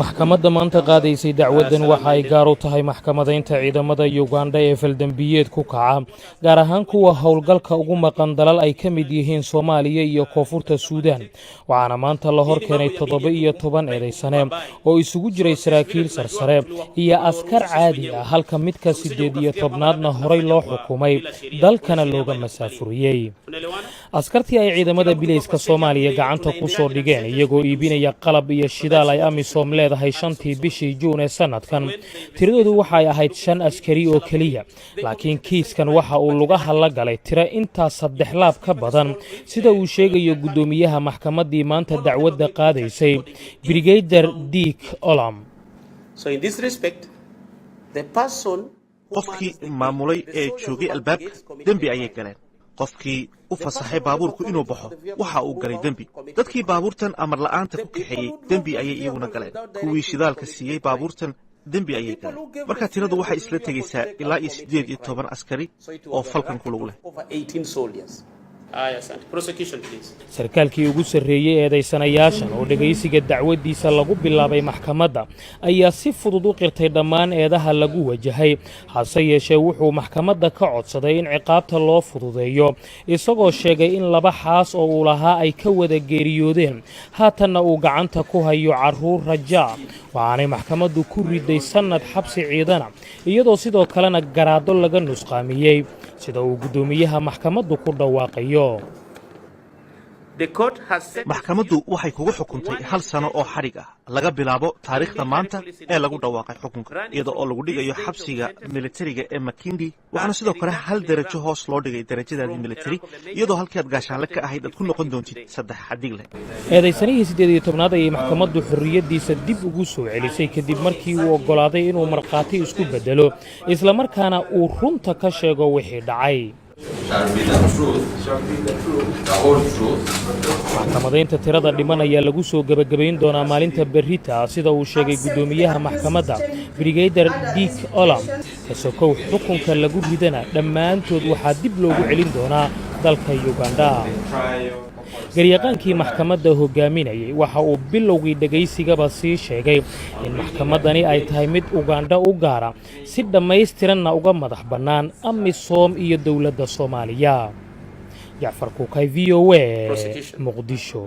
maxkamadda maanta qaadaysay dacwadan waxa ay gaar u tahay maxkamadaynta ciidamada Uganda ee faldambiyeed ku kaca gaar ahaan kuwa howlgalka ugu maqan dalal ay ka mid yihiin Soomaaliya iyo Koonfurta Suudaan waxaana maanta la hor keenay 17 eedaysane oo isugu jiray saraakiil sarsare iyo askar caadi ah halka midka 18aadna horay loo xukumay dalkana looga masaafuriyay askartii ay ciidamada bilayska Soomaaliya gacanta ku soo dhigeen iyagoo iibinaya qalab iyo shidaal ay amisom leedahay 5tii bishii Juun ee sanadkan tiradoodu waxa ay ahayd 5 askari oo kaliya laakiin kiiskan waxa uu lugaha la galay tiro inta 3 laab ka badan sida uu sheegayo gudoomiyaha maxkamaddii maanta dacwadda qaadaysay Brigadier Dick Olam. So in this respect the person qofkii maamulay ee joogay albaabka dambi ayay galeen qofkii u fasaxay baabuurku inuu baxo waxa uu galay dambi dadkii baabuurtan amar la'aanta ku kaxeeyay dambi ayay iyaguna galeen kuwii shidaalka siiyay baabuurtan dambi ayay galeen marka tiradu waxay isla tegaysaa ilaa 18 askari oo falkan ku lug leh. sarkaalkii ugu sarreeyay eedaysanayaashan oo dhageysiga dacwadiisa lagu bilaabay maxkamadda ayaa si fudud u qirtay dhammaan eedaha lagu wajahay hase yeeshee wuxuu maxkamadda ka codsaday in ciqaabta loo fududeeyo isagoo sheegay in 2 xaas oo uu lahaa ay ka wada geeriyoodeen haatanna uu gacanta ku hayo carruur rajaa waxaanay maxkamaddu ku riday sannad xabsi ciidana iyadoo sidoo kalena garaado laga nusqaamiyey sida uu gudoomiyaha maxkamaddu ku dhawaaqayo. maxkamaddu waxay kugu xukuntay 1 sano oo xarig ah laga bilaabo taariikhda maanta ee lagu dhawaaqay xukunka iyadoo oo lagu dhigayo xabsiga militariga ee Makindi waxaana sidoo kale 1 darajo hoos loo dhigay darajadaadii militari iyadoo halkii aad gaashaanle ka ahayd aad ku noqon doontid 3 xadig leh. eedaysanihii 18aad ayay maxkamaddu xorriyadiisa dib ugu soo celisay kadib markii uu oggolaaday inuu markhaati isku bedelo isla markaana uu runta ka sheego wixii dhacay. maxkamadaynta tirada dhiman ayaa lagu soo gabagabayn doonaa maalinta berrita sida uu sheegay gudoomiyaha maxkamadda Brigadier Dick Olam kasokow xukunka lagu ridana dhammaantood waxaa dib loogu celin doonaa dalka Uganda. garyaqaankii maxkamadda hogaaminayay waxa uu bilowgii dhageysigaba sii sheegay in maxkamaddani ay tahay mid Uganda u gaara si dhammaystiranna uga madax bannaan amisom iyo dowladda Soomaaliya. Jacfar Kuukay VOA Muqdisho.